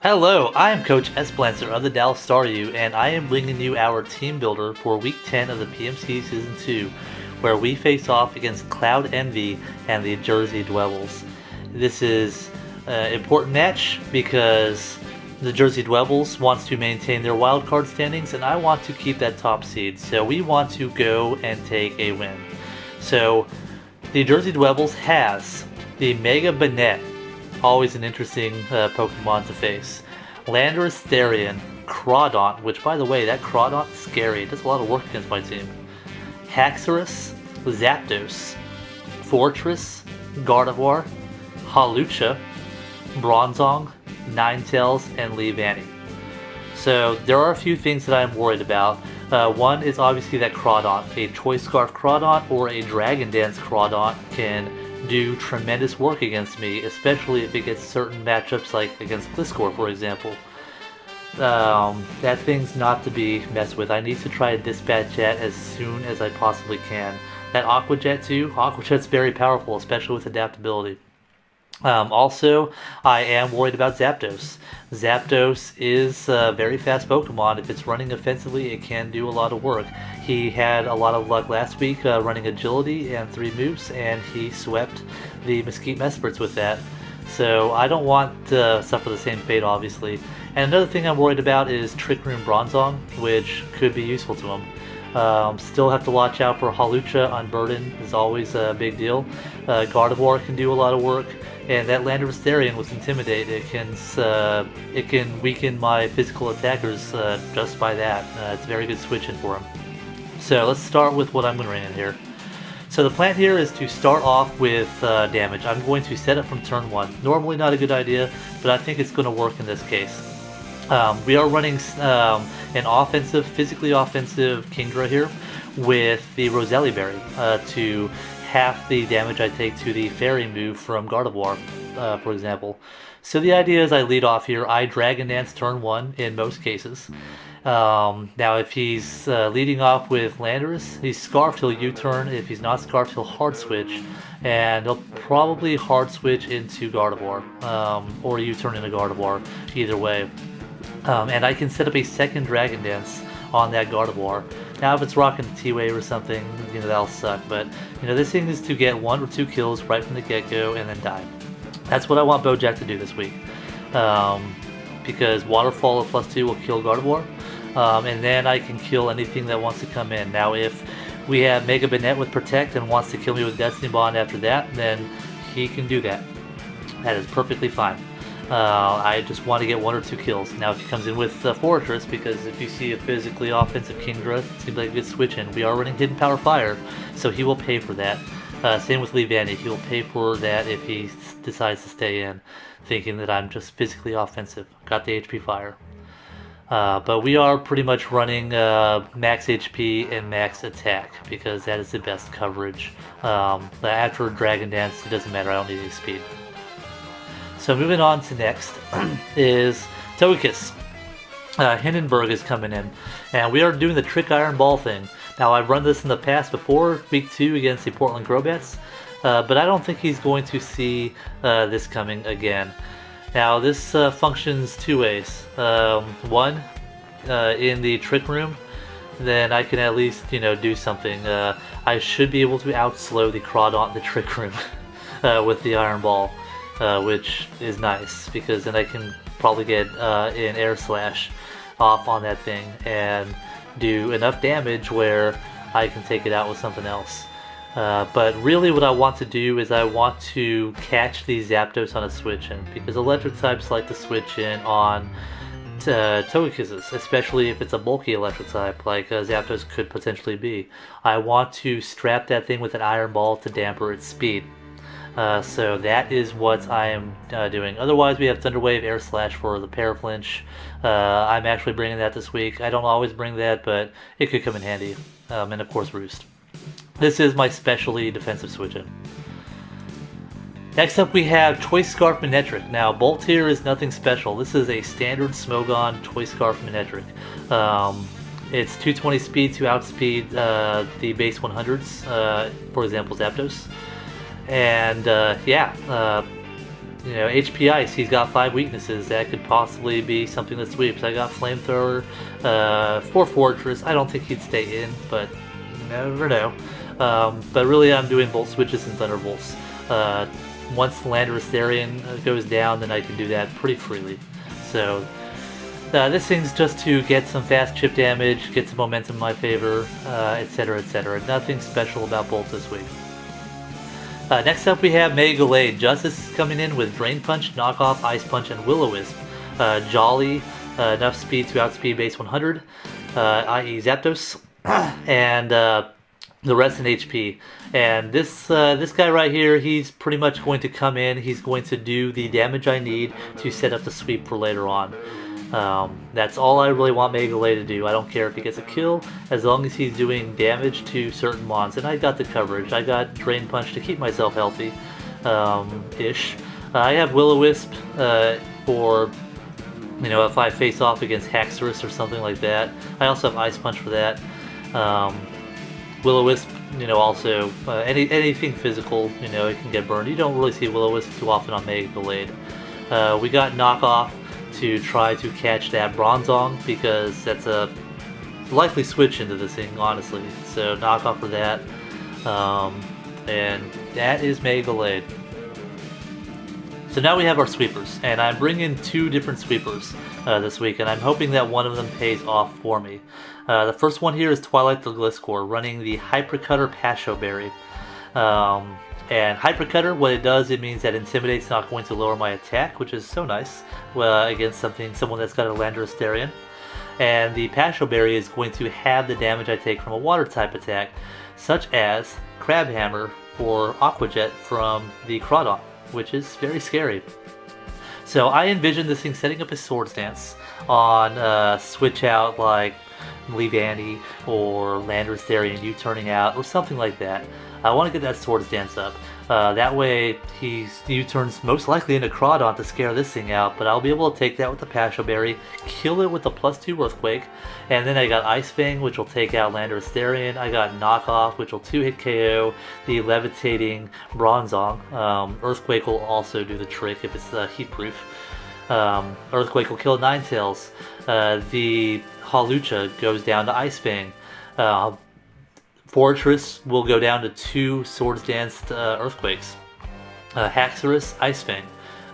Hello, I am Coach S. Blancer of the Dallas Staryu, and I am bringing you our team builder for Week 10 of the PMC Season 2, where we face off against CloudEnvy and the Jersey Dwebbles. This is an important match because the Jersey Dwebbles wants to maintain their wildcard standings, and I want to keep that top seed, so we want to go and take a win. So, the Jersey Dwebbles has the Mega Banette, always an interesting Pokemon to face. Landorus Therian, Crawdaunt, which by the way, that Crawdaunt is scary. It does a lot of work against my team. Haxorus, Zapdos, Fortress, Gardevoir, Hawlucha, Bronzong, Ninetales, and Leavanny. So there are a few things that I'm worried about. One is obviously that Crawdaunt. A Choice Scarf Crawdaunt or a Dragon Dance Crawdaunt can do tremendous work against me, especially if it gets certain matchups like against Gliscor, for example. That thing's not to be messed with. I need to try to dispatch that as soon as I possibly can. That Aqua Jet too, Aqua Jet's very powerful, especially with adaptability. Also, I am worried about Zapdos. Zapdos is a very fast Pokemon. If it's running offensively, it can do a lot of work. He had a lot of luck last week running Agility and 3 moves, and he swept the Mesquite Mesperts with that. So I don't want to suffer the same fate, obviously. And another thing I'm worried about is Trick Room Bronzong, which could be useful to him. Still have to watch out for Hawlucha on Burden, is always a big deal. Gardevoir can do a lot of work. And that Landorus Therian with Intimidate, it can weaken my physical attackers just by that. It's a very good switch in for him. So let's start with what I'm going to bring in here. So the plan here is to start off with damage. I'm going to set up from turn 1. Normally not a good idea, but I think it's going to work in this case. We are running an offensive, physically offensive Kingdra here with the Roselli Berry to half the damage I take to the Fairy move from Gardevoir, for example. So the idea is I lead off here. I Dragon Dance turn 1 in most cases. Now if he's leading off with Landorus, he's Scarfed, he'll U-turn. If he's not Scarfed, he'll Hard Switch. And he'll probably Hard Switch into Gardevoir, or U-turn into Gardevoir, either way. And I can set up a second Dragon Dance on that Gardevoir. Now if it's rocking T-Wave or something, that'll suck, but this thing is to get 1 or 2 kills right from the get-go and then die. That's what I want Bojack to do this week, because Waterfall of +2 will kill Gardevoir, and then I can kill anything that wants to come in. Now if we have Mega Banette with Protect and wants to kill me with Destiny Bond after that, then he can do that. That is perfectly fine. I just want to get 1 or 2 kills. Now if he comes in with Fortress, because if you see a physically offensive Kingdra, it seems like a good switch in. We are running Hidden Power Fire, so he will pay for that. Same with Leavanny, he will pay for that if he decides to stay in, thinking that I'm just physically offensive. Got the HP Fire. But we are pretty much running max HP and max attack, because that is the best coverage. After Dragon Dance, it doesn't matter, I don't need any speed. So moving on to next is Dokis. Hindenburg is coming in, and we are doing the Trick Iron Ball thing. Now I've run this in the past before, week 2 against the Portland Grobats, but I don't think he's going to see this coming again. Now this functions 2 ways. One, in the Trick Room, then I can at least do something. I should be able to outslow the Crawdaunt in the Trick Room with the Iron Ball. Which is nice, because then I can probably get an Air Slash off on that thing and do enough damage where I can take it out with something else. But really what I want to do is I want to catch the Zapdos on a switch in, because electric types like to switch in on Togekiss, especially if it's a bulky electric type like Zapdos could potentially be. I want to strap that thing with an Iron Ball to damper its speed. So that is what I am doing. Otherwise, we have Thunder Wave, Air Slash for the Paraflinch. I'm actually bringing that this week. I don't always bring that, but it could come in handy. And of course, Roost. This is my specially defensive switch-in. Next up, we have Choice Scarf Manectric. Now, Bolt here is nothing special. This is a standard Smogon Choice Scarf Manectric. It's 220 speed to outspeed the base 100s, for example, Zapdos. And you know, HP Ice, he's got 5 weaknesses. That could possibly be something that sweeps. I got Flamethrower, 4 Fortress. I don't think he'd stay in, but you never know. But really, I'm doing Volt Switches and Thunderbolts. Once Landorus Therian goes down, then I can do that pretty freely. So this thing's just to get some fast chip damage, get some momentum in my favor, etc, etc. Nothing special about Bolt this week. Next up we have Mega Gallade. Justice is coming in with Drain Punch, Knockoff, Ice Punch, and Will-O-Wisp. Jolly, enough speed to outspeed base 100, i.e. Zapdos, and the rest in HP. And this guy right here, he's pretty much going to come in, he's going to do the damage I need to set up the sweep for later on. That's all I really want Mega Gallade to do. I don't care if he gets a kill, as long as he's doing damage to certain mons. And I got the coverage. I got Drain Punch to keep myself healthy, ish. I have Will-O-Wisp for, you know, if I face off against Haxorus or something like that. I also have Ice Punch for that. Will-O-Wisp, you know, also anything physical, you know, it can get burned. You don't really see Will-O-Wisp too often on Mega Gallade. We got Knockoff to try to catch that Bronzong, because that's a likely switch into this thing, honestly. So Knockoff for that, and that is Mega Gallade. So now we have our sweepers, and I'm bringing 2 different sweepers this week, and I'm hoping that one of them pays off for me. The first one here is Twilight the Gliscor, running the Hypercutter Pasho Berry. And Hypercutter, what it does, it means that Intimidate's not going to lower my attack, which is so nice against someone that's got a Landorus Therian. And the Pasho Berry is going to have the damage I take from a water type attack, such as Crab Hammer or Aqua Jet from the Crawdon, which is very scary. So I envision this thing setting up a Swords Dance on switch out like Leavanny or Landorus Therian, you turning out, or something like that. I want to get that Swords Dance up. That way he U-turns most likely into Crawdon to scare this thing out, but I'll be able to take that with the Pasho Berry, kill it with the +2 Earthquake, and then I got Ice Fang, which will take out Landorus Therian. I got Knockoff, which will 2-hit KO the Levitating Bronzong. Earthquake will also do the trick if it's heat proof. Earthquake will kill Ninetales. The Hawlucha goes down to Ice Fang. Fortress will go down to 2 Swords Danced Earthquakes. Haxorus, Ice Fang.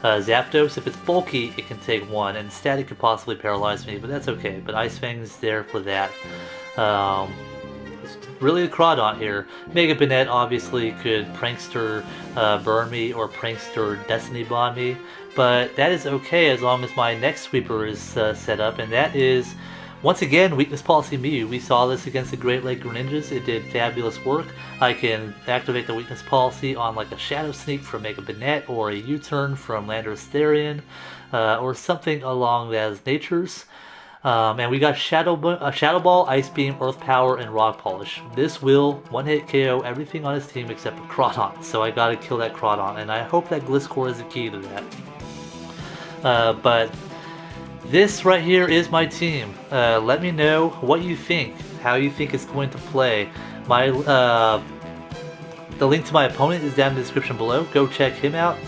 Zapdos, if it's bulky, it can take 1, and Static could possibly paralyze me, but that's okay. But Ice Fang's there for that. Really a Crawdon here. Mega Banette obviously could Prankster burn me or Prankster Destiny Bond me, but that is okay as long as my next sweeper is set up, and that is, once again, Weakness Policy Mew. We saw this against the Great Lake Greninjas. It did fabulous work. I can activate the Weakness Policy on like a Shadow Sneak from Mega Banette, or a U-turn from Landorus Therian, or something along those natures. And we got Shadow Ball, Ice Beam, Earth Power, and Rock Polish. This will 1-hit KO everything on his team except for Crawdon, so I gotta kill that Crawdon, and I hope that Gliscor is the key to that. But this right here is my team. Let me know what you think, how you think it's going to play. The link to my opponent is down in the description below. Go check him out.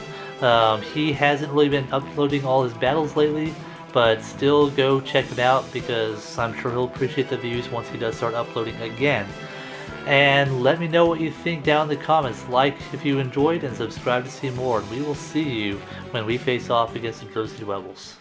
He hasn't really been uploading all his battles lately, but still go check him out, because I'm sure he'll appreciate the views once he does start uploading again. And let me know what you think down in the comments. Like if you enjoyed, and subscribe to see more. And we will see you when we face off against the Jersey Dwebbles.